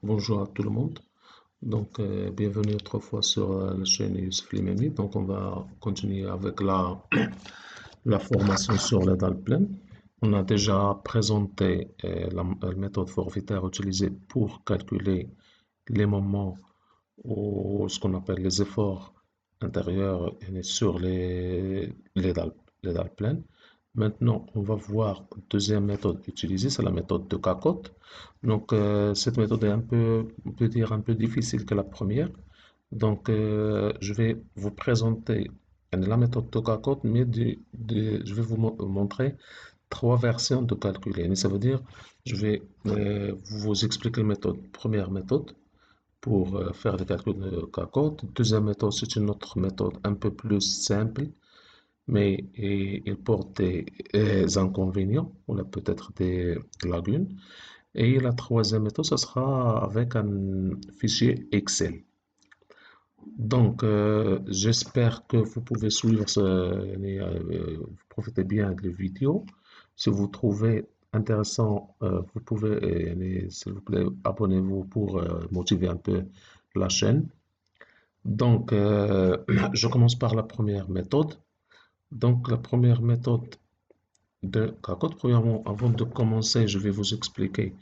Bonjour à tout le monde. Bienvenue autre fois sur la chaîne Youssef Limemi. Donc, on va continuer avec la formation sur les dalles pleines. On a déjà présenté la méthode forfaitaire utilisée pour calculer les moments ou ce qu'on appelle les efforts intérieurs sur les dalles pleines. Maintenant, on va voir la deuxième méthode utilisée, c'est la méthode de Cacotte. Cette méthode est on peut dire un peu difficile que la première. Je vais vous présenter la méthode de Cacotte, mais je vais montrer trois versions de calcul. Ça veut dire, je vais vous expliquer la méthode, première méthode pour faire des calculs de Cacotte. Deuxième méthode, c'est une autre méthode un peu plus simple mais il porte des inconvénients, on a peut-être des lacunes. Et la troisième méthode, ce sera avec un fichier Excel. J'espère que vous pouvez suivre vous profitez bien de la vidéo. Si vous trouvez intéressant, vous pouvez, s'il vous plaît, abonnez-vous pour motiver un peu la chaîne. Je commence par la première méthode. La première méthode de Cacotte, premièrement, avant de commencer, je vais vous expliquer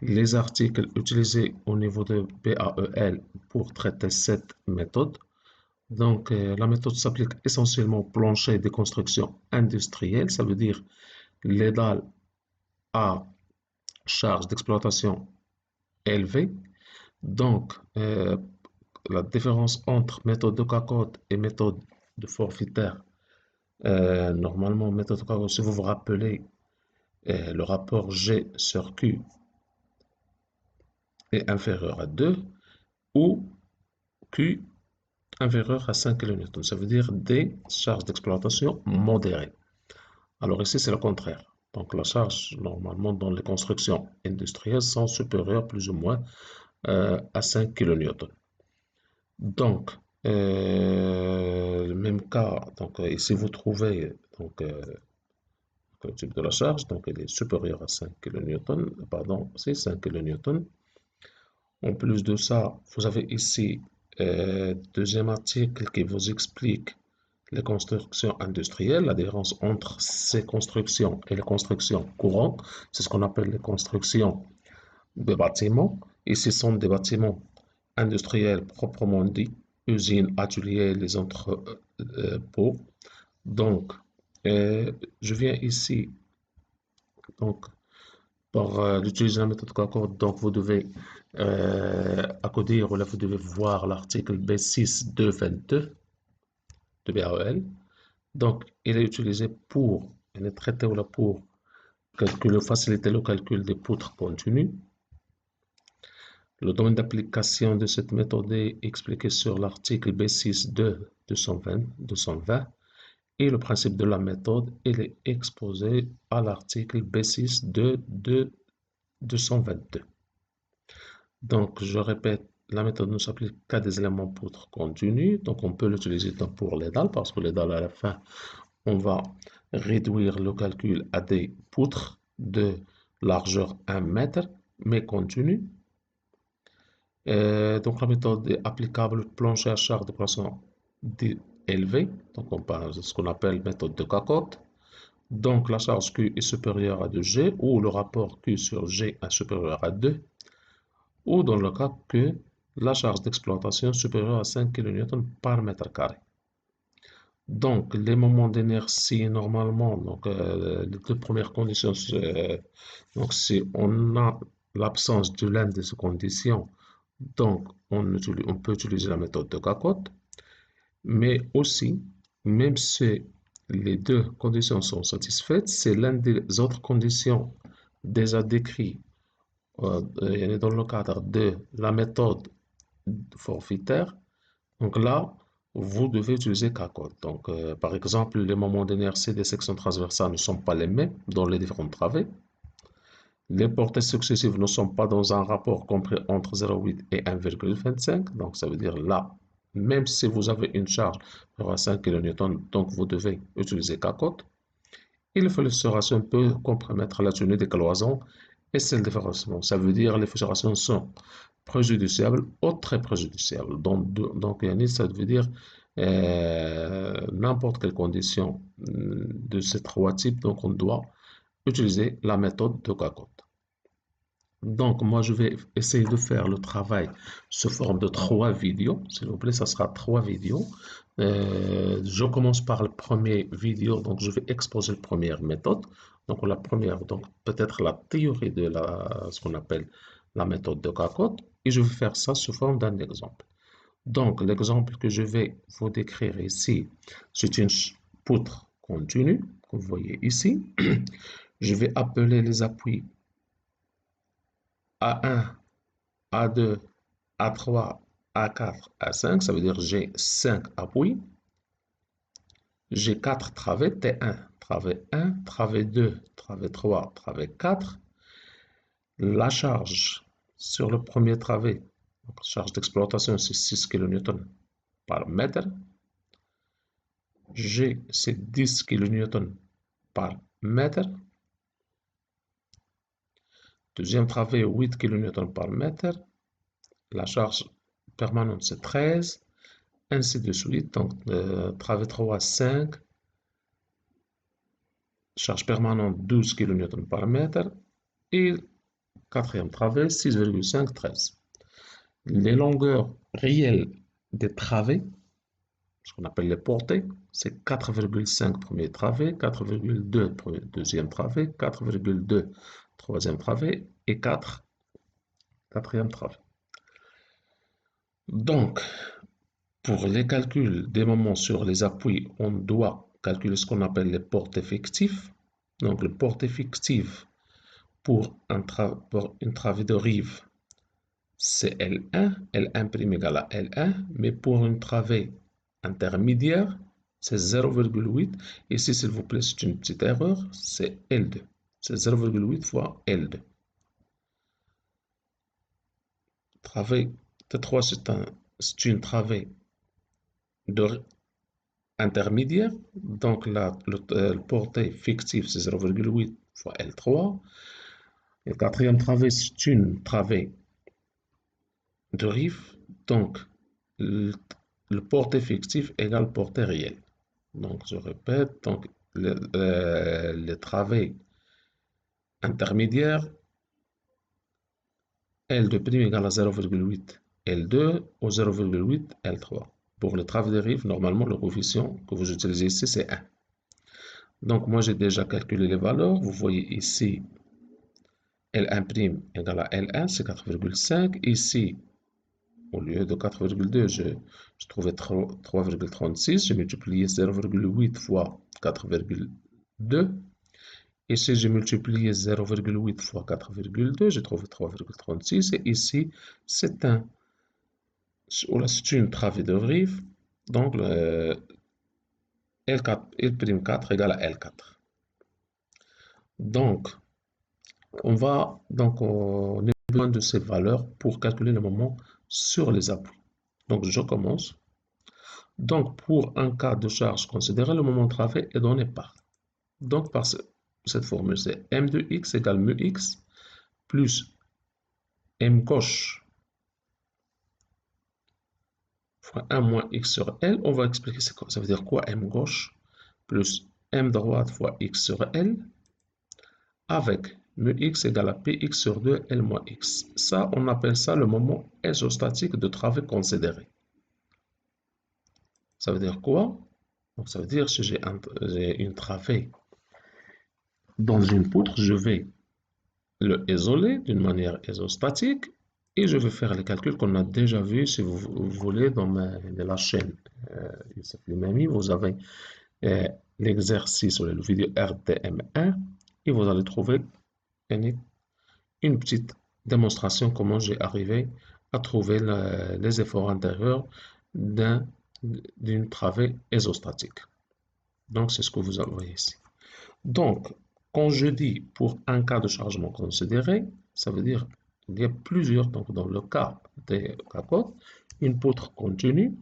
les articles utilisés au niveau de PAEL pour traiter cette méthode. La méthode s'applique essentiellement au plancher des constructions industrielles, ça veut dire les dalles à charge d'exploitation élevée. Donc, la différence entre méthode de Cacotte et méthode de forfaitaire. Normalement, méthode Cacotte, si vous vous rappelez, le rapport G sur Q est inférieur à 2 ou Q inférieur à 5 kN. Ça veut dire des charges d'exploitation modérées. Alors ici, c'est le contraire. Donc la charge, normalement, dans les constructions industrielles, sont supérieures plus ou moins à 5 kN. Donc, le même cas, ici, vous trouvez le type de la charge, donc elle est supérieure à 5 kN, pardon, c'est 5 kN. En plus de ça, vous avez ici deuxième article qui vous explique les constructions industrielles, la différence entre ces constructions et les constructions courantes. C'est ce qu'on appelle les constructions de bâtiments. Et ce sont des bâtiments industriels proprement dit, usines, ateliers, les entrepôts. Donc, je viens ici, donc, par l'utilisation de la méthode Cacotte, donc vous devez accodir, ou là vous devez voir l'article B6.2.22 de BAEL. Donc, il est utilisé pour, il est traité ou là pour faciliter le calcul des poutres continues. Le domaine d'application de cette méthode est expliqué sur l'article B6.2.220 et le principe de la méthode, il est exposé à l'article B6.2.222. Donc, je répète, la méthode ne s'applique qu'à des éléments poutres continus. Donc, on peut l'utiliser pour les dalles parce que les dalles, à la fin, on va réduire le calcul à des poutres de largeur 1 mètre, mais continues. Donc, la méthode est applicable au plancher à charge de poisson élevé. Donc, on parle de ce qu'on appelle méthode de Cacotte. Donc, la charge Q est supérieure à 2G ou le rapport Q sur G est supérieur à 2 ou dans le cas que la charge d'exploitation est supérieure à 5 kN par mètre carré. Donc, les moments d'inertie, normalement, les deux premières conditions, si on a l'absence de l'une de ces conditions, donc on peut utiliser la méthode de Cacotte, mais aussi, même si les deux conditions sont satisfaites, c'est l'une des autres conditions déjà décrites dans le cadre de la méthode forfaitaire. Donc là, vous devez utiliser Cacotte. Par exemple, les moments d'inertie des sections transversales ne sont pas les mêmes dans les différents travées. Les portées successives ne sont pas dans un rapport compris entre 0,8 et 1,25. Donc, ça veut dire là, même si vous avez une charge de 5 kN, donc vous devez utiliser Cacotte. Et l'effet peut compromettre la tenue des cloisons et celle de fixation. Ça veut dire les fixations sont préjudiciables ou très préjudiciables. Donc ça veut dire n'importe quelle condition de ces trois types. Donc, on doit utiliser la méthode de Cocotte. Donc, moi, je vais essayer de faire le travail sous forme de 3 vidéos. S'il vous plaît, ça sera 3 vidéos. Je commence par le premier vidéo. Donc, je vais exposer la première méthode. Donc, la première, donc peut-être la théorie de ce qu'on appelle la méthode de Cocotte. Et je vais faire ça sous forme d'un exemple. Donc, l'exemple que je vais vous décrire ici, c'est une poutre continue, que vous voyez ici. Je vais appeler les appuis A1, A2, A3, A4, A5. Ça veut dire j'ai 5 appuis. J'ai 4 travées, T1, travée 1, travée 2, travée 3, travée 4. La charge sur le premier travé, donc charge d'exploitation, c'est 6 kN par mètre. G, c'est 10 kN par mètre. Deuxième travée, 8 kN par mètre. La charge permanente, c'est 13. Ainsi de suite. Donc, travée 3, 5. Charge permanente, 12 kN par mètre. Et quatrième travée, 6,5, 13. Les longueurs réelles des travées, ce qu'on appelle les portées, c'est 4,5 premier travée, 4,2 deuxième travée, 4,2 troisième travée et 4 quatrième travée. Donc, pour les calculs des moments sur les appuis, on doit calculer ce qu'on appelle les portes effectives. Donc, les portes effectives pour une travée de rive, c'est L1, L1' égale à L1, mais pour une travée intermédiaire, c'est 0,8. Ici, s'il vous plaît, c'est une petite erreur, c'est L2. C'est 0,8 fois L2. Travée T3, c'est une travée intermédiaire. Donc, le portée fictive, c'est 0,8 fois L3. Le quatrième travée, c'est une travée de rive. Donc, le portée fictif égale portée réelle. Donc, je répète, donc, les travées intermédiaires, L2' égale à 0,8 L2 ou 0,8 L3. Pour les travées de rive, normalement, le coefficient que vous utilisez ici, c'est 1. Donc, moi, j'ai déjà calculé les valeurs. Vous voyez ici, L1' égale à L1, c'est 4,5. Ici, au lieu de 4,2, je trouvais 3,36. J'ai multiplié 0,8 fois 4,2. Ici, j'ai multiplié 0,8 fois 4,2. J'ai trouvé 3,36. Et ici, c'est une travée de rive. Donc, L'4 égale à L4. Donc, on a besoin de ces valeurs pour calculer le moment sur les appuis. Donc, je commence. Donc, pour un cas de charge considéré, le moment de travail est donné par. Donc, par cette formule, c'est m de x égale mu x plus m gauche fois 1 moins x sur L. On va expliquer ça veut dire quoi m gauche plus m droite fois x sur L avec mu x égale à px sur 2 L moins x. Ça, on appelle ça le moment isostatique de travail considéré. Ça veut dire quoi? Donc, ça veut dire que j'ai une travée dans une poutre, je vais le isoler d'une manière isostatique et je vais faire les calculs qu'on a déjà vus, si vous voulez, dans la chaîne Youssef Limami. Vous avez l'exercice sur le vidéo RDM1 et vous allez trouver une petite démonstration comment j'ai arrivé à trouver les efforts intérieurs d'une travée isostatique. Donc, c'est ce que vous voyez ici. Donc, quand je dis pour un cas de chargement considéré, ça veut dire qu'il y a plusieurs. Donc, dans le cas des capotes, une poutre continue,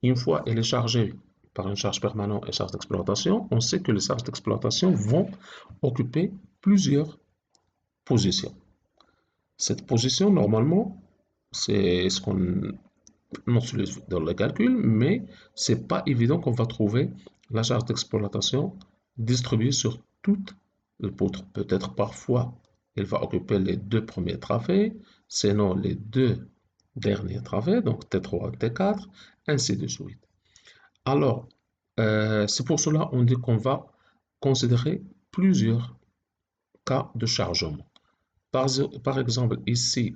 une fois elle est chargée par une charge permanente et charge d'exploitation, on sait que les charges d'exploitation vont occuper plusieurs position. Cette position, normalement, c'est ce qu'on utilise dans le calcul, mais c'est pas évident qu'on va trouver la charge d'exploitation distribuée sur toute le poutre. Peut-être parfois, elle va occuper les deux premiers travées, sinon les deux derniers travées, donc T3, T4, ainsi de suite. Alors, c'est pour cela qu'on dit qu'on va considérer plusieurs cas de chargement. Par exemple, ici,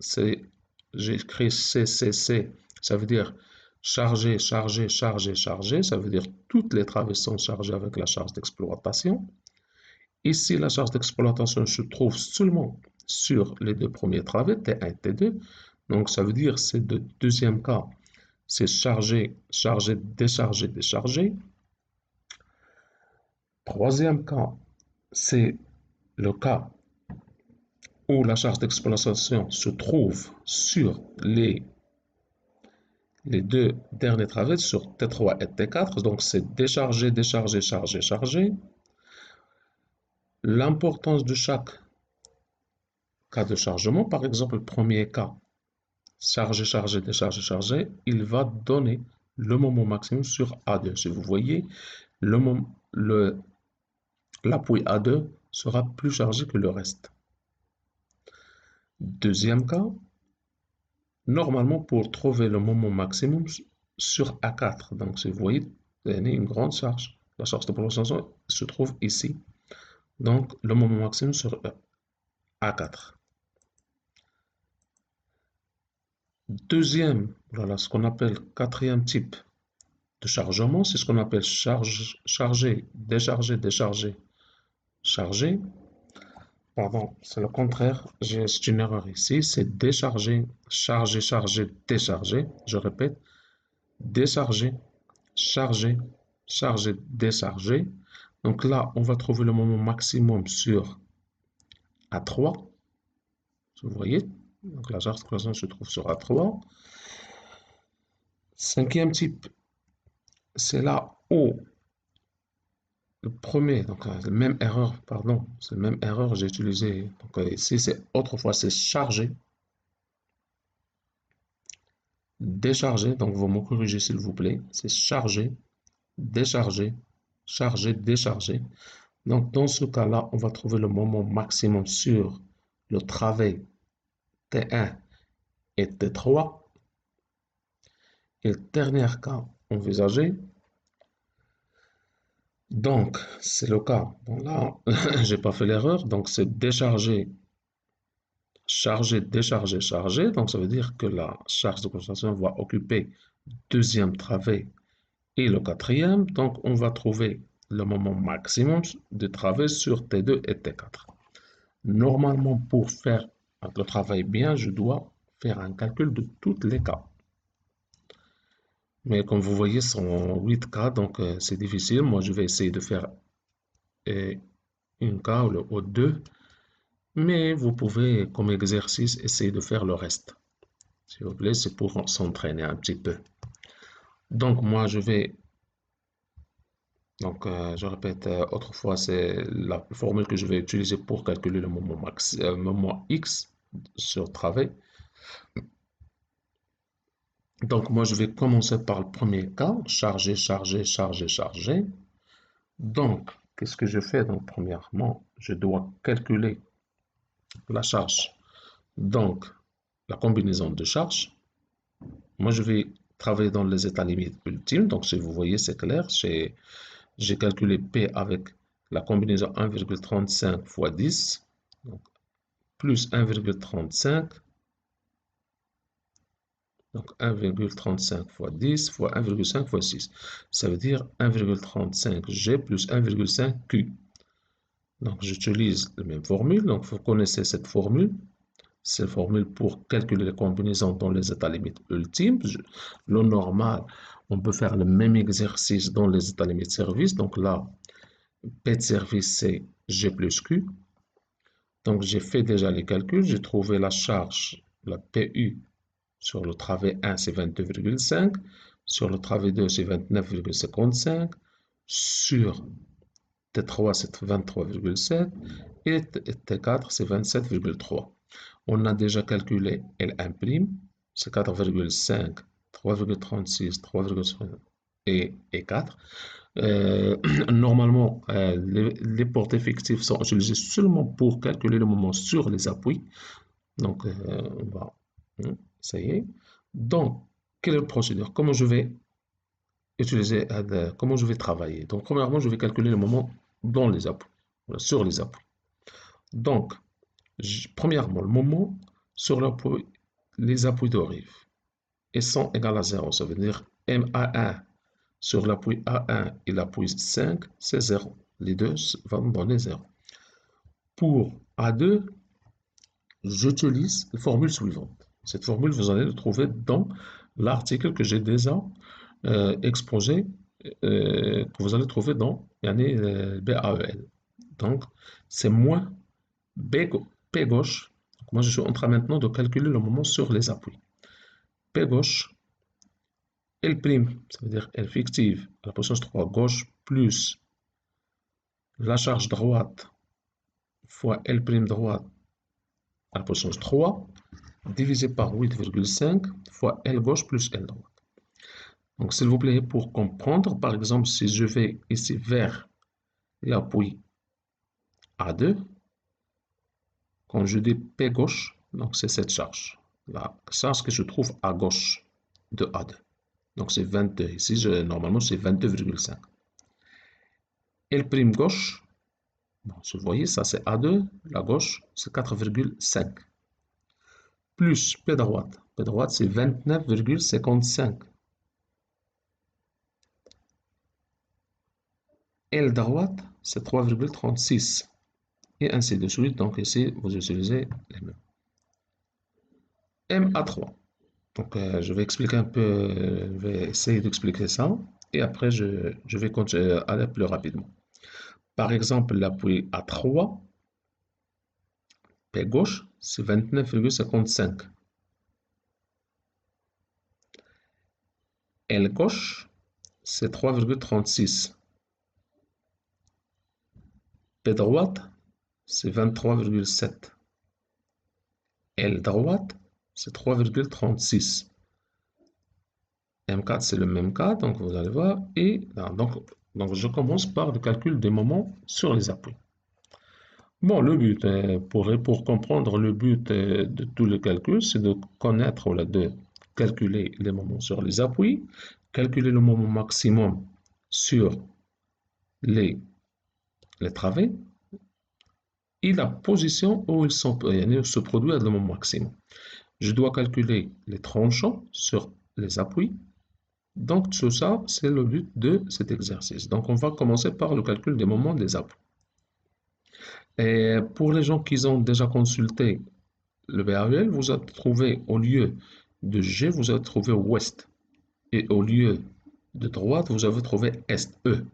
j'ai écrit CCC, ça veut dire charger, charger, charger, charger, ça veut dire toutes les travées sont chargées avec la charge d'exploitation. Ici, la charge d'exploitation se trouve seulement sur les deux premiers travées, T1 et T2. Donc, ça veut dire c'est le deuxième cas, c'est charger, charger, décharger, décharger. Troisième cas, c'est le cas où la charge d'exploitation se trouve sur les deux derniers travées, sur T3 et T4. Donc, c'est décharger, décharger, charger, charger. L'importance de chaque cas de chargement, par exemple, le premier cas, charger, charger, décharger, charger, il va donner le moment maximum sur A2. Si vous voyez, l'appui A2 sera plus chargé que le reste. Deuxième cas, normalement, pour trouver le moment maximum sur A4, donc si vous voyez, il y a une grande charge. La charge de polarisation se trouve ici. Donc, le moment maximum sur A4. Deuxième, voilà ce qu'on appelle quatrième type de chargement, c'est ce qu'on appelle charger, décharger, décharger, charger. Pardon, c'est le contraire, c'est une erreur ici, c'est décharger, charger, charger, décharger. Je répète, décharger, charger, charger, décharger. Donc là, on va trouver le moment maximum sur A3. Vous voyez, donc la charge de croissance se trouve sur A3. Cinquième type, c'est là où le premier, donc même erreur, pardon, c'est la même erreur que j'ai utilisé. Donc ici, c'est autrefois, c'est charger, décharger. Donc vous me corrigez s'il vous plaît. C'est charger, décharger, charger, décharger. Donc dans ce cas-là, on va trouver le moment maximum sur le travée T1 et T3. Et le dernier cas envisagé, donc c'est le cas, bon là, j'ai pas fait l'erreur, donc c'est décharger, charger, décharger, charger. Donc ça veut dire que la charge de concentration va occuper le deuxième travée et le quatrième. Donc on va trouver le moment maximum de travée sur T2 et T4. Normalement, pour faire le travail bien, je dois faire un calcul de tous les cas. Mais comme vous voyez, ce sont 8 cas, donc c'est difficile. Moi, je vais essayer de faire une cas ou deux. Mais vous pouvez, comme exercice, essayer de faire le reste. S'il vous plaît, c'est pour s'entraîner un petit peu. Donc, moi, je vais... Donc, je répète, autrefois, c'est la formule que je vais utiliser pour calculer le moment max, moment X sur travée. Donc, moi, je vais commencer par le premier cas, charger, charger, charger, charger. Donc, qu'est-ce que je fais? Donc, premièrement, je dois calculer la charge. Donc, la combinaison de charges. Moi, je vais travailler dans les états limites ultimes. Donc, si vous voyez, c'est clair. J'ai calculé P avec la combinaison 1,35 fois 10, donc plus 1,35. Donc 1,35 fois 10 fois 1,5 fois 6. Ça veut dire 1,35 G plus 1,5 Q. Donc j'utilise la même formule. Donc vous connaissez cette formule. C'est la formule pour calculer les combinaisons dans les états limites ultimes. Le normal, on peut faire le même exercice dans les états limites service. Donc là, P de service, c'est G plus Q. Donc j'ai fait déjà les calculs. J'ai trouvé la charge, la PU, sur le travée 1, c'est 22,5. Sur le travée 2, c'est 29,55. Sur T3, c'est 23,7. et T4, c'est 27,3. On a déjà calculé L1', c'est 4,5, 3,36, 3,5 et 4. Normalement, les portes effectives sont utilisées seulement pour calculer le moment sur les appuis. Donc, on va, ça y est. Donc, quelle est la procédure? Comment je vais utiliser, comment je vais travailler? Donc, premièrement, je vais calculer le moment dans les appuis, voilà, sur les appuis. Donc, premièrement, le moment sur l'appui, les appuis de rive, et sont égales à 0. Ça veut dire MA1 sur l'appui A1 et l'appui 5, c'est 0. Les deux vont donner 0. Pour A2, j'utilise la formule suivante. Cette formule, vous allez la trouver dans l'article que j'ai déjà exposé, que vous allez trouver dans BAEL. Donc, c'est moins P gauche. Donc, moi, je suis en train maintenant de calculer le moment sur les appuis. P gauche, L', ça veut dire L fictive à la position 3 gauche, plus la charge droite fois L' droite à la position 3, divisé par 8,5 fois L gauche plus L droite. Donc, s'il vous plaît, pour comprendre, par exemple, si je vais ici vers l'appui A2, quand je dis P gauche, donc c'est cette charge. La charge que se trouve à gauche de A2. Donc, c'est 22. Ici, normalement, c'est 22,5. L' gauche, bon, vous voyez, ça c'est A2, la gauche, c'est 4,5. Plus P droite. P droite, c'est 29,55. L droite, c'est 3,36. Et ainsi de suite. Donc ici, vous utilisez les mêmes. MA3. Donc je vais expliquer un peu, je vais essayer d'expliquer ça. Et après, je vais continuer, aller plus rapidement. Par exemple, l'appui A3, P gauche, c'est 29,55. L gauche, c'est 3,36. P droite, c'est 23,7. L droite, c'est 3,36. M4, c'est le même cas, donc vous allez voir. Et donc je commence par le calcul des moments sur les appuis. Bon, le but, pour comprendre le but de tout le calcul, c'est de connaître, ou de calculer les moments sur les appuis, calculer le moment maximum sur les, les travées, et la position où ils se produisent le moment maximum. Je dois calculer les tranchants sur les appuis. Donc, tout ça, c'est le but de cet exercice. Donc, on va commencer par le calcul des moments des appuis. Et pour les gens qui ont déjà consulté le BAEL, vous allez trouver au lieu de G, vous allez trouver ouest. Et au lieu de droite, vous avez trouvé est, E.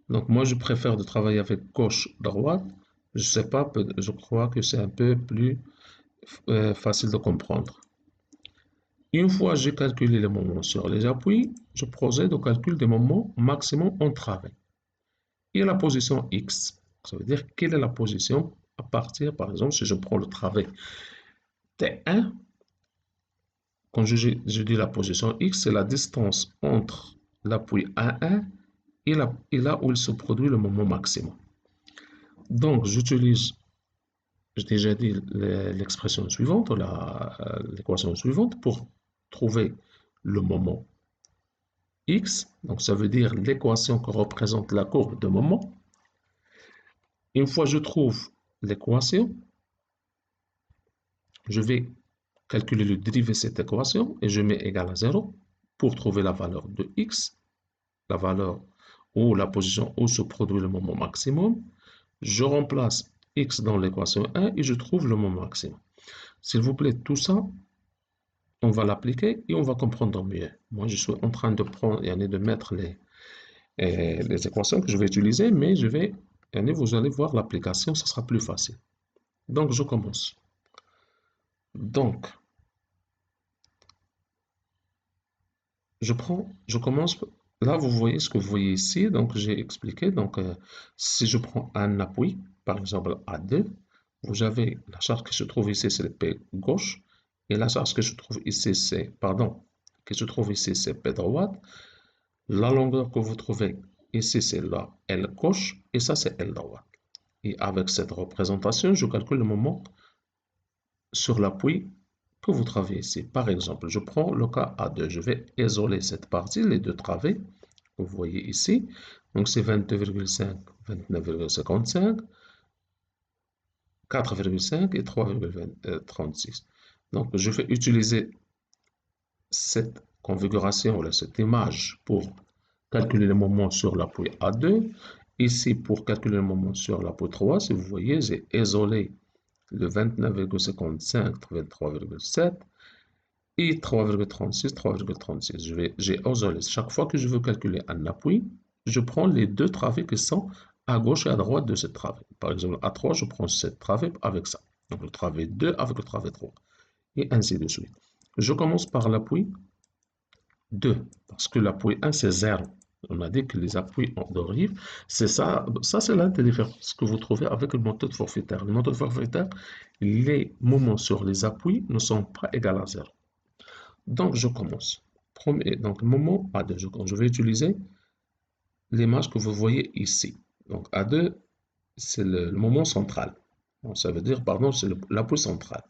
Donc, moi, je préfère de travailler avec gauche-droite. Je sais pas, je crois que c'est un peu plus facile de comprendre. Une fois j'ai calculé les moments sur les appuis, je procède au calcul des moments maximum en travée. Et la position X, ça veut dire quelle est la position à partir, par exemple, si je prends le travée T1, quand je dis la position X, c'est la distance entre l'appui A1 et là où il se produit le moment maximum. Donc, j'utilise, j'ai déjà dit l'expression suivante, l'équation suivante, pour trouver le moment X, donc ça veut dire l'équation qui représente la courbe de moment. Une fois que je trouve l'équation, je vais calculer le dérivé de cette équation et je mets égal à 0 pour trouver la valeur de X, la valeur ou la position où se produit le moment maximum. Je remplace X dans l'équation 1 et je trouve le moment maximum. S'il vous plaît, tout ça, on va l'appliquer et on va comprendre mieux. Moi, je suis en train de prendre et de mettre les équations que je vais utiliser, mais vous allez voir l'application, ça sera plus facile. Donc, je commence. Donc, je commence là, vous voyez ce que vous voyez ici. Donc, j'ai expliqué. Donc, si je prends un appui, par exemple A2, vous avez la charge qui se trouve ici, c'est le P gauche. Et la charge que je trouve ici, c'est, pardon, qui se trouve ici, c'est P droite. La longueur que vous trouvez ici, c'est la L gauche. Et ça, c'est L droite. Et avec cette représentation, je calcule le moment sur l'appui que vous travaillez ici. Par exemple, je prends le cas A2. Je vais isoler cette partie, les deux travées. Vous voyez ici. Donc, c'est 22,5, 29,55, 4,5 et 3,36. Donc, je vais utiliser cette configuration, ou cette image pour calculer le moment sur l'appui A2. Ici, pour calculer le moment sur l'appui 3, si vous voyez, j'ai isolé le 29,55, 23,7 et 3,36, 3,36. J'ai isolé. Chaque fois que je veux calculer un appui, je prends les deux travées qui sont à gauche et à droite de cette travée. Par exemple, à 3, je prends cette travée avec ça. Donc, le travée 2 avec le travée 3. Et ainsi de suite. Je commence par l'appui 2, parce que l'appui 1, c'est 0. On a dit que les appuis en dérive, c'est ça. Ça, c'est l'un des différences que vous trouvez avec le méthode forfaitaire. Le méthode forfaitaire, les moments sur les appuis ne sont pas égaux à 0. Donc, je commence. Premier, donc, moment A2. Je vais utiliser l'image que vous voyez ici. Donc, A2, c'est le moment central. Donc, ça veut dire, pardon, c'est l'appui central.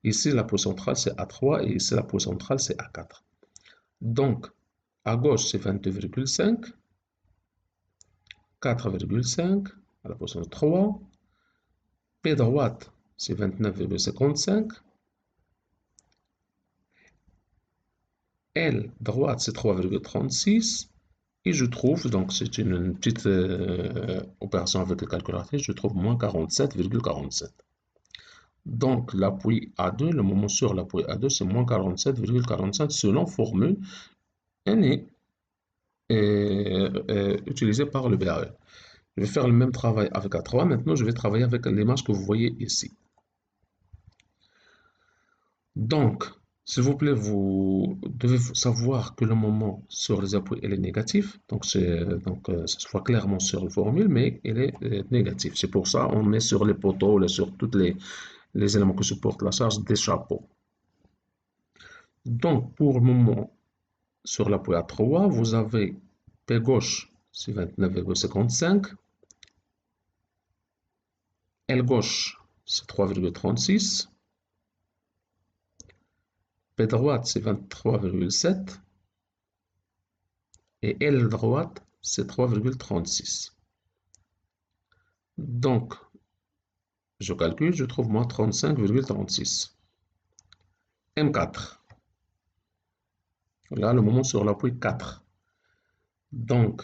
Ici, l'appui central, c'est A3 et ici, l'appui central, c'est A4. Donc, à gauche, c'est 22,5, 4,5, à la position 3. P droite, c'est 29,55. L droite, c'est 3,36. Et je trouve, donc c'est une petite opération avec le calculatrice, je trouve moins 47,47. Donc l'appui A2, le moment sur l'appui A2, c'est moins 47,47 selon formule N utilisée par le BAE. Je vais faire le même travail avec A3. Maintenant, je vais travailler avec l'image que vous voyez ici. Donc, s'il vous plaît, vous devez savoir que le moment sur les appuis est négatif. Donc, ça se voit clairement sur la formule, mais il est négatif. C'est pour ça qu'on met sur les poteaux, sur tous les éléments qui supportent la charge des chapeaux. Donc, pour le moment, sur l'appui A3, vous avez P gauche, c'est 29,55. L gauche, c'est 3,36. P droite, c'est 23,7. Et L droite, c'est 3,36. Donc, je calcule, je trouve moins 35,36. M4. Là, le moment sur l'appui 4. Donc,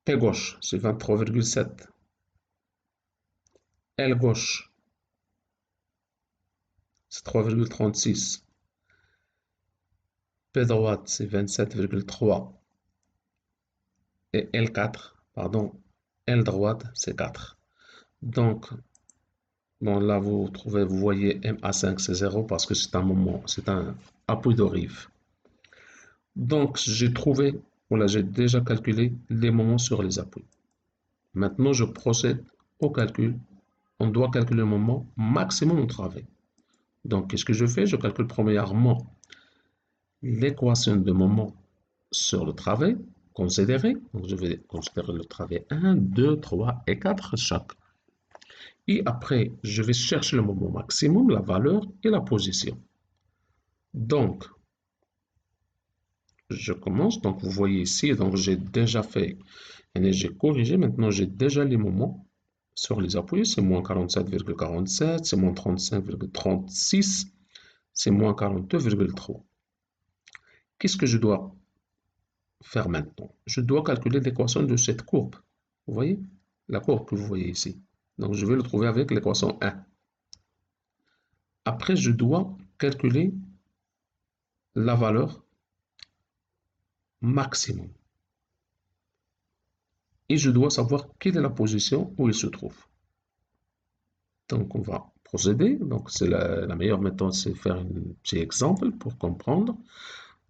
P gauche, c'est 23,7. L gauche, c'est 3,36. P droite, c'est 27,3. Et L4, pardon, L droite, c'est 4. Donc, bon, là, vous voyez MA5, c'est 0 parce que c'est un moment, c'est un appui de rive. Donc, voilà, j'ai déjà calculé les moments sur les appuis. Maintenant, je procède au calcul. On doit calculer le moment maximum au travail. Donc, qu'est-ce que je fais? Je calcule premièrement l'équation de moment sur le travail considéré. Donc, je vais considérer le travail 1, 2, 3 et 4 chaque. Et après, je vais chercher le moment maximum, la valeur et la position. Donc, je commence. Donc, vous voyez ici, donc j'ai déjà fait et j'ai corrigé. Maintenant, j'ai déjà les moments sur les appuis. C'est moins 47,47, c'est moins 35,36, c'est moins 42,3. Qu'est-ce que je dois faire maintenant? Je dois calculer l'équation de cette courbe. Vous voyez? La courbe que vous voyez ici. Donc, je vais le trouver avec l'équation 1. Après, je dois calculer la valeur maximum. Et je dois savoir quelle est la position où il se trouve. Donc, on va procéder. Donc, c'est la meilleure méthode, c'est faire un petit exemple pour comprendre.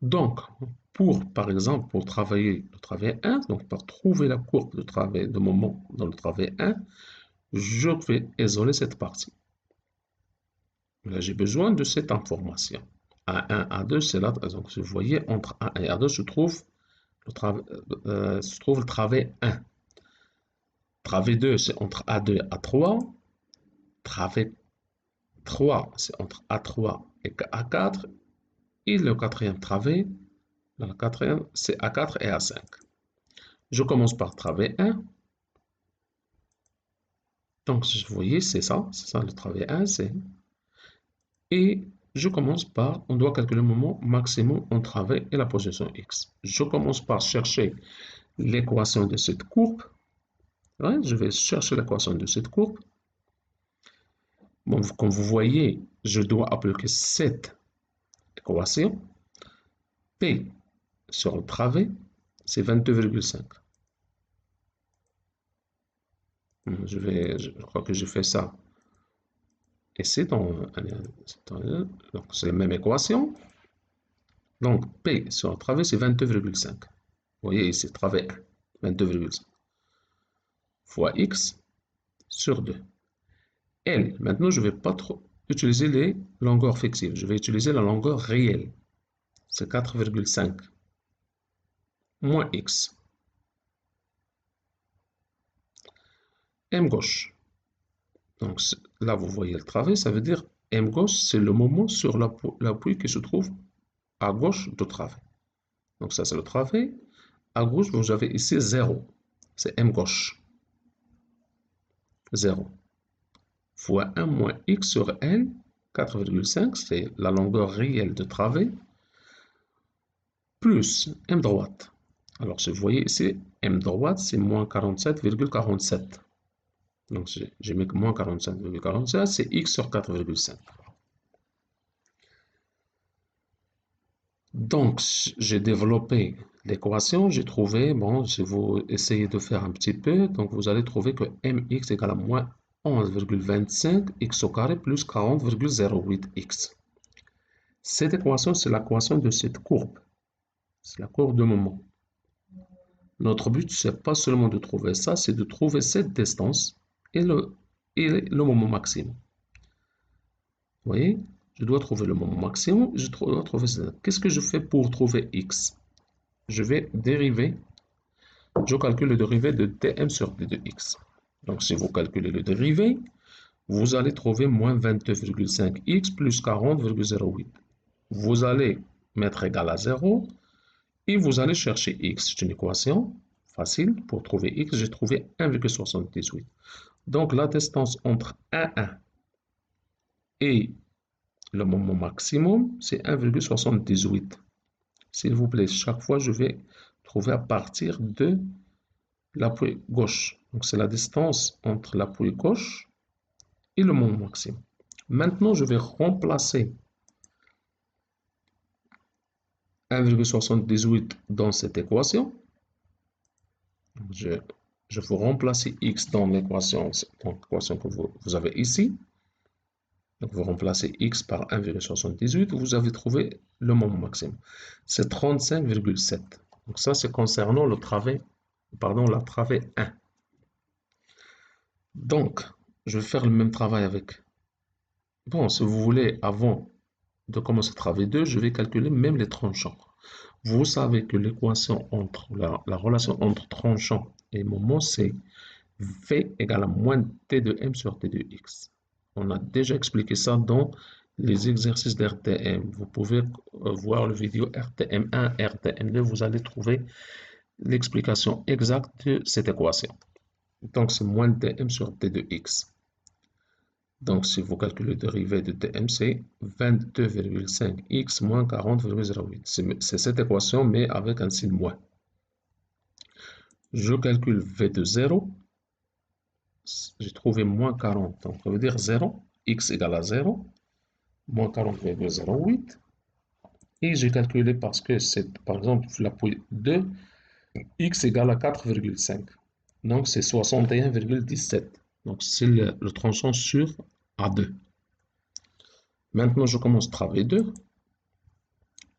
Donc, par exemple, pour travailler le travail 1, donc pour trouver la courbe de travail de moment dans le travail 1, je vais isoler cette partie. Là, j'ai besoin de cette information. A1, A2, c'est là, donc vous voyez, entre A1 et A2 se trouve le travail 1. Travail 2, c'est entre A2 et A3. Travail 3, c'est entre A3 et A4. Et le quatrième travail, la quatrième, c'est A4 et A5. Je commence par travail 1. Donc, vous voyez, c'est ça le travail 1, c'est... Et je commence par, on doit calculer le moment maximum en travail et la position X. Je commence par chercher l'équation de cette courbe. Ouais, je vais chercher l'équation de cette courbe. Bon, comme vous voyez, je dois appliquer cette équation. P sur le travail, c'est 22,5. Je crois que j'ai fait ça. Et c'est donc c'est la même équation. Donc P sur le travail, c'est 22,5. Vous voyez ici, travail 1, 22,5 fois X sur 2. L, maintenant, je ne vais pas trop utiliser les longueurs fictives. Je vais utiliser la longueur réelle. C'est 4,5 moins X. M gauche. Donc là, vous voyez le travail, ça veut dire M gauche, c'est le moment sur l'appui qui se trouve à gauche du travail. Donc ça, c'est le travail. À gauche, vous avez ici 0. C'est M gauche. 0. Fois 1 moins X sur L, 4,5, c'est la longueur réelle de travail, plus M droite. Alors, si vous voyez ici, M droite, c'est moins 47,47. Donc, j'ai mis moins 47,47, c'est X sur 4,5. Donc, j'ai développé l'équation, j'ai trouvé, bon, si vous essayez de faire un petit peu, donc vous allez trouver que mx égale à moins 11,25 x au carré plus 40,08 x. Cette équation, c'est l'équation de cette courbe. C'est la courbe de moment. Notre but, c'est pas seulement de trouver ça, c'est de trouver cette distance et le moment maximum. Vous voyez? Je dois trouver le moment maximum, je dois trouver ça. Qu'est-ce que je fais pour trouver x? Je vais dériver, je calcule le dérivé de dm sur d de x. Donc, si vous calculez le dérivé, vous allez trouver moins 22,5x plus 40,08. Vous allez mettre égal à 0 et vous allez chercher x. C'est une équation facile. Pour trouver x, j'ai trouvé 1,78. Donc, la distance entre 1 et le moment maximum, c'est 1,78. S'il vous plaît, chaque fois, je vais trouver à partir de l'appui gauche. Donc, c'est la distance entre l'appui gauche et le moment maximum. Maintenant, je vais remplacer 1,78 dans cette équation. Je vous remplace x dans l'équation que vous avez ici. Donc, vous remplacez x par 1,78, vous avez trouvé le moment maximum. C'est 35,7. Donc, ça, c'est concernant le travail, pardon, la travail 1. Donc, je vais faire le même travail avec. Bon, si vous voulez, avant de commencer travail 2, je vais calculer même les tranchants. Vous savez que l'équation entre la relation entre tranchant et moment, c'est V égale à moins T de M sur T de X. On a déjà expliqué ça dans les exercices d'RTM. Vous pouvez voir le vidéo RTM1, RTM2, vous allez trouver l'explication exacte de cette équation. Donc, c'est moins Tm sur T de X. Donc, si vous calculez le dérivé de Tm, c'est 22,5x moins 40,08. C'est cette équation, mais avec un signe moins. Je calcule V de 0. J'ai trouvé moins 40. Donc, ça veut dire 0. X égale à 0. Moins 40,08. Et j'ai calculé parce que c'est, par exemple, l'appui 2, x égale à 4,5. Donc, c'est 61,17. Donc, c'est le tranchant sur A2. Maintenant, je commence travail 2.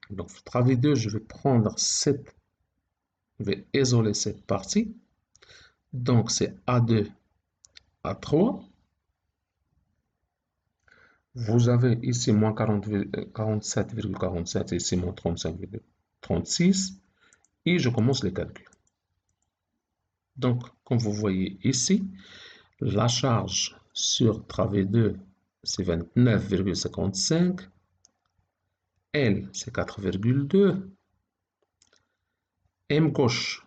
Donc, travail 2, je vais prendre cette, je vais isoler cette partie. Donc, c'est A2, A3. Vous avez ici moins 47,47 et ici moins 35,36. Et je commence les calculs. Donc, comme vous voyez ici, la charge sur travée 2, c'est 29,55. L, c'est 4,2. M gauche,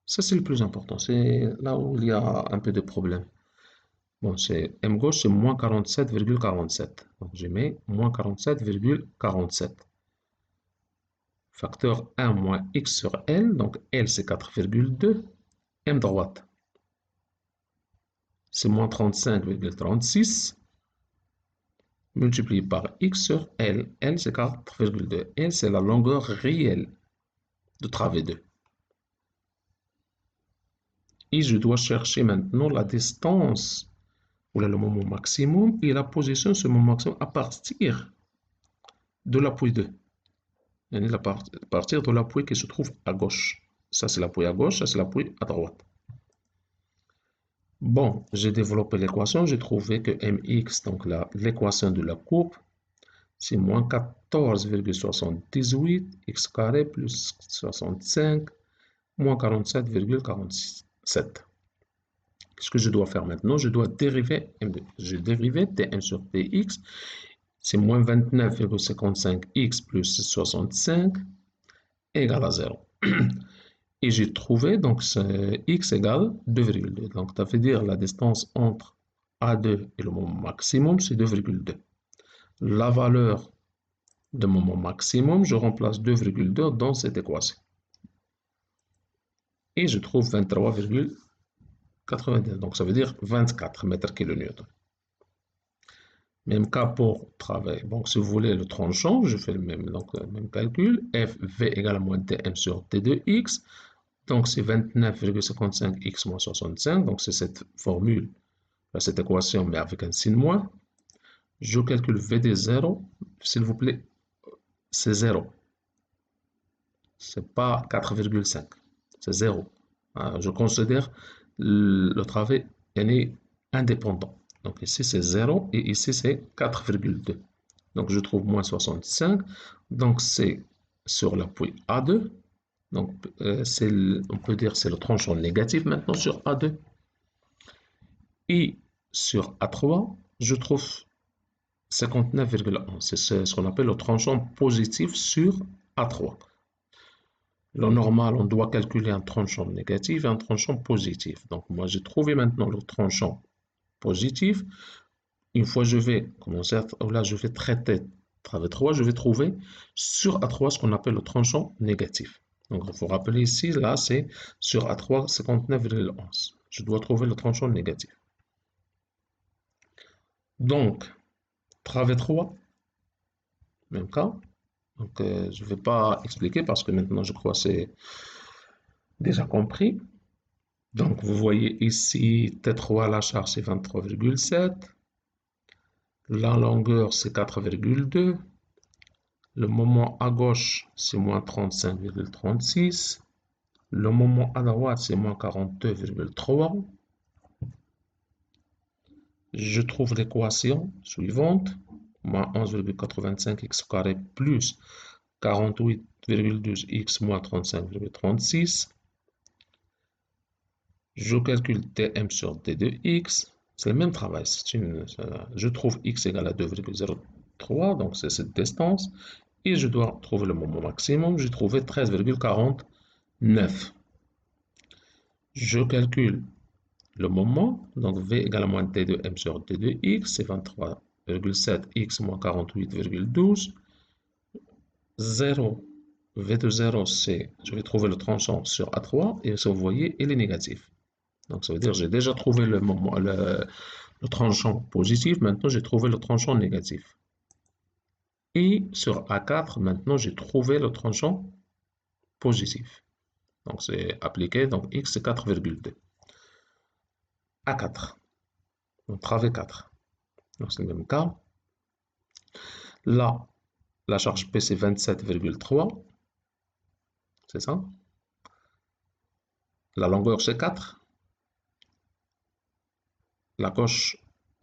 ça c'est le plus important. C'est là où il y a un peu de problème. Bon, c'est M gauche, c'est moins 47,47. Donc, je mets moins 47,47. Facteur 1 moins X sur L. Donc, L, c'est 4,2. M droite, c'est moins 35,36. Multiplié par X sur L. L, c'est 4,2. L, c'est la longueur réelle de travée 2. Et je dois chercher maintenant la distance, ou le moment maximum, et la position de ce moment maximum à partir de l'appui 2. À partir de l'appui qui se trouve à gauche. Ça, c'est l'appui à gauche, ça, c'est l'appui à droite. Bon, j'ai développé l'équation, j'ai trouvé que mx, donc l'équation de la courbe, c'est moins 14,78 x carré plus 65 moins 47,47. Qu'est-ce que je dois faire maintenant? Je dois dériver M2. Je dérive dm sur dx, c'est moins 29,55x plus 65 égale à 0. Et j'ai trouvé, donc, x égale 2,2. Donc, ça veut dire la distance entre A2 et le moment maximum, c'est 2,2. La valeur de moment maximum, je remplace 2,2 dans cette équation. Et je trouve 23,90. Donc, ça veut dire 24 mètres kilonewtons. Même cas pour travail. Donc, si vous voulez le tranchant, je fais le même, donc, le même calcul. FV égale à moins Tm sur T2x. Donc, c'est 29,55x moins 65. Donc, c'est cette formule, cette équation, mais avec un signe moins. Je calcule VD 0. S'il vous plaît, c'est 0. C'est pas 4,5. C'est 0. Je considère le travail est indépendant. Donc ici c'est 0 et ici c'est 4,2. Donc je trouve moins 65. Donc c'est sur l'appui A2. Donc on peut dire c'est le tranchant négatif maintenant sur A2. Et sur A3, je trouve 59,1. C'est ce qu'on appelle le tranchant positif sur A3. Le normal, on doit calculer un tranchant négatif et un tranchant positif. Donc, moi, j'ai trouvé maintenant le tranchant positif. Une fois je vais commencer là, je vais traiter travail 3, je vais trouver sur A3 ce qu'on appelle le tranchant négatif. Donc, il faut rappeler ici, là, c'est sur A3, 59,11. Je dois trouver le tranchant négatif. Donc, travail 3, même cas. Donc, je ne vais pas expliquer parce que maintenant, je crois que c'est déjà compris. Donc, vous voyez ici, T3, la charge, c'est 23,7. La longueur, c'est 4,2. Le moment à gauche, c'est moins 35,36. Le moment à droite, c'est moins 42,3. Je trouve l'équation suivante. Moins 11,85x carré plus 48,12x moins 35,36. Je calcule Tm sur T2x. C'est le même travail. Je trouve x égale à 2,03, donc c'est cette distance. Et je dois trouver le moment maximum. J'ai trouvé 13,49. Je calcule le moment. Donc V égale à moins T2m sur T2x. C'est 23,7x moins 48,12. 0. V de 0, c'est, je vais trouver le tranchant sur A3. Et ça, vous voyez, il est négatif. Donc, ça veut dire que j'ai déjà trouvé le tranchant positif. Maintenant, j'ai trouvé le tranchant négatif. Et sur A4, maintenant, j'ai trouvé le tranchant positif. Donc, c'est appliqué. Donc, X, c'est 4,2. A4. Donc, travée 4. Donc, c'est le même cas. Là, La charge P, c'est 27,3. C'est ça. La longueur, c'est 4. La gauche,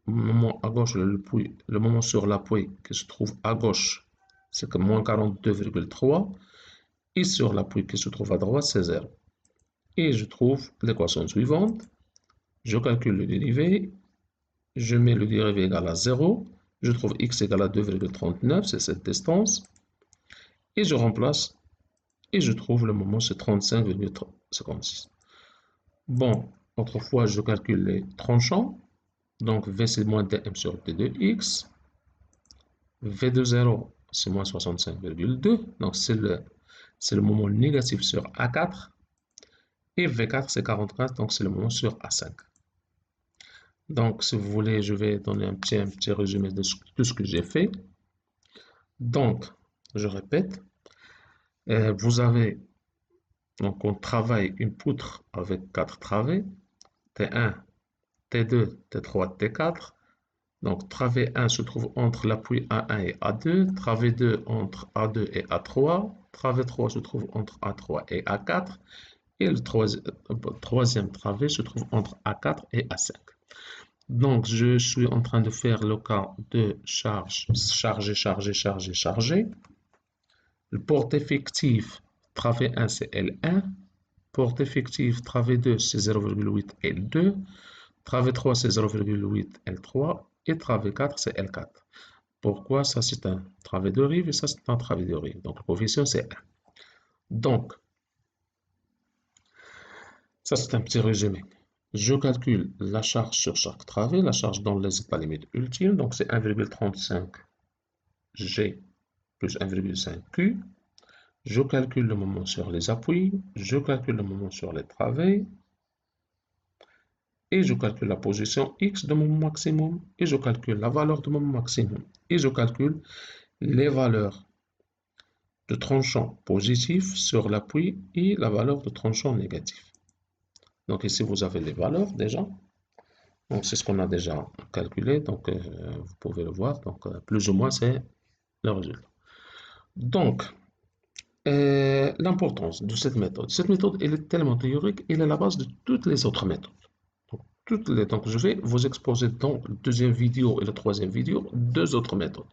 le moment à gauche, le moment sur l'appui qui se trouve à gauche, c'est que moins 42,3. Et sur l'appui qui se trouve à droite, c'est 0. Et je trouve l'équation suivante. Je calcule le dérivé. Je mets le dérivé égal à 0. Je trouve x égale à 2,39, c'est cette distance. Et je remplace. Et je trouve le moment, c'est 35,56. Bon, autrefois, je calcule les tranchants. Donc, V, c'est moins dm sur d de x. V de 0, c'est moins 65,2. Donc, c'est le moment négatif sur A4. Et V4, c'est 44. Donc, c'est le moment sur A5. Donc, si vous voulez, je vais donner un petit résumé de tout ce que j'ai fait. Donc, je répète, vous avez, donc on travaille une poutre avec 4 travées, T1, T2, T3, T4. Donc, travée 1 se trouve entre l'appui A1 et A2, travée 2 entre A2 et A3, travée 3 se trouve entre A3 et A4, et le troisième travée se trouve entre A4 et A5. Donc, je suis en train de faire le cas de charge, charger, charger, charger, charger. Le porte effectif, travée 1, c'est L1. Porte effectif, travée 2, c'est 0,8 L2. Travée 3, c'est 0,8 L3. Et travée 4, c'est L4. Pourquoi? Ça, c'est un travée de rive et ça, c'est un travée de rive. Donc, le coefficient, c'est 1. Donc, ça, c'est un petit résumé. Je calcule la charge sur chaque travée, la charge dans les états limites ultimes. Donc, c'est 1,35 G plus 1,5 Q. Je calcule le moment sur les appuis. Je calcule le moment sur les travées. Et je calcule la position X de mon maximum. Et je calcule la valeur de mon maximum. Et je calcule les valeurs de tranchant positif sur l'appui et la valeur de tranchant négatif. Donc ici, vous avez les valeurs déjà. Donc c'est ce qu'on a déjà calculé. Donc vous pouvez le voir. Donc plus ou moins, c'est le résultat. Donc, l'importance de cette méthode. Cette méthode, elle est tellement théorique, elle est la base de toutes les autres méthodes. Donc je vais vous exposer dans la deuxième vidéo et la troisième vidéo deux autres méthodes.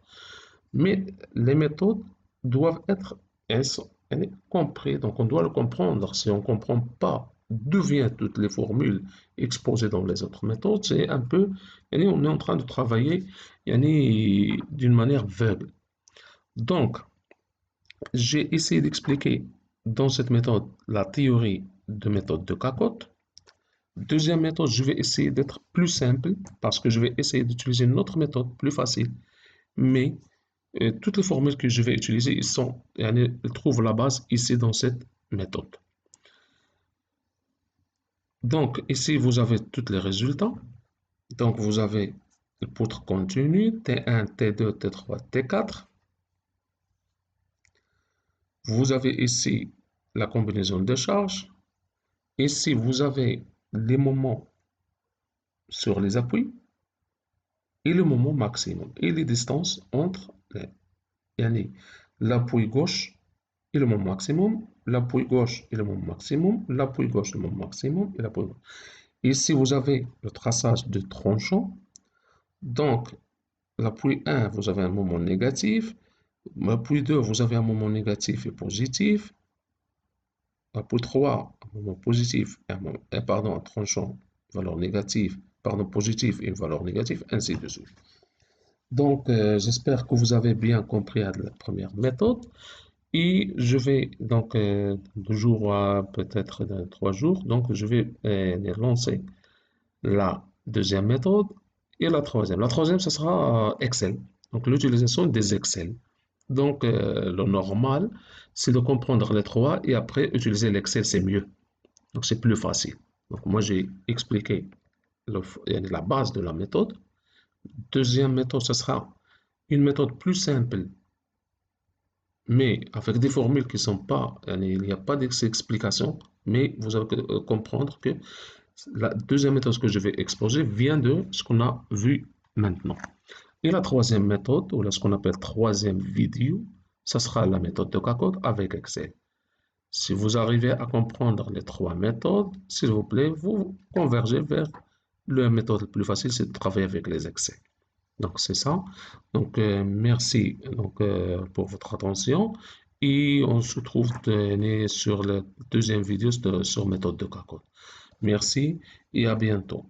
Mais les méthodes doivent être comprises. Donc on doit le comprendre. Si on ne comprend pas d'où viennent toutes les formules exposées dans les autres méthodes, c'est un peu, on est en train de travailler d'une manière aveugle. Donc, j'ai essayé d'expliquer dans cette méthode la théorie de méthode de Cacotte. Deuxième méthode, je vais essayer d'être plus simple parce que je vais essayer d'utiliser une autre méthode plus facile. Mais toutes les formules que je vais utiliser, elles trouvent la base ici dans cette méthode. Donc ici, vous avez tous les résultats. Donc vous avez le poutre continu, T1, T2, T3, T4. Vous avez ici la combinaison de charges. Ici, vous avez les moments sur les appuis et le moment maximum et les distances entre l'appui gauche et le moment maximum, l'appui gauche et le moment maximum, l'appui gauche et le moment maximum et l'appui gauche. Ici, vous avez le traçage de tranchant. Donc, l'appui 1, vous avez un moment négatif. L'appui 2, vous avez un moment négatif et positif. L'appui 3, un moment positif et un tranchant, valeur négative, positif et une valeur négative, ainsi de suite. Donc, j'espère que vous avez bien compris la première méthode. Et je vais donc, 2 jours, peut-être 3 jours, donc je vais lancer la deuxième méthode et la troisième. La troisième, ce sera Excel. Donc, l'utilisation des Excel. Donc, le normal, c'est de comprendre les trois et après, utiliser l'Excel, c'est mieux. Donc, c'est plus facile. Donc, moi, j'ai expliqué la base de la méthode. Deuxième méthode, ce sera une méthode plus simple, mais avec des formules qui ne sont pas, il n'y a pas d'explication, mais vous allez comprendre que la deuxième méthode que je vais exposer vient de ce qu'on a vu maintenant. Et la troisième méthode, ou ce qu'on appelle troisième vidéo, ça sera la méthode de Kahoot avec Excel. Si vous arrivez à comprendre les trois méthodes, s'il vous plaît, vous convergez vers la méthode la plus facile, c'est de travailler avec les Excel. Donc, c'est ça. Donc, merci pour votre attention et on se trouve sur la deuxième vidéo sur méthode de Kahoot. Merci et à bientôt.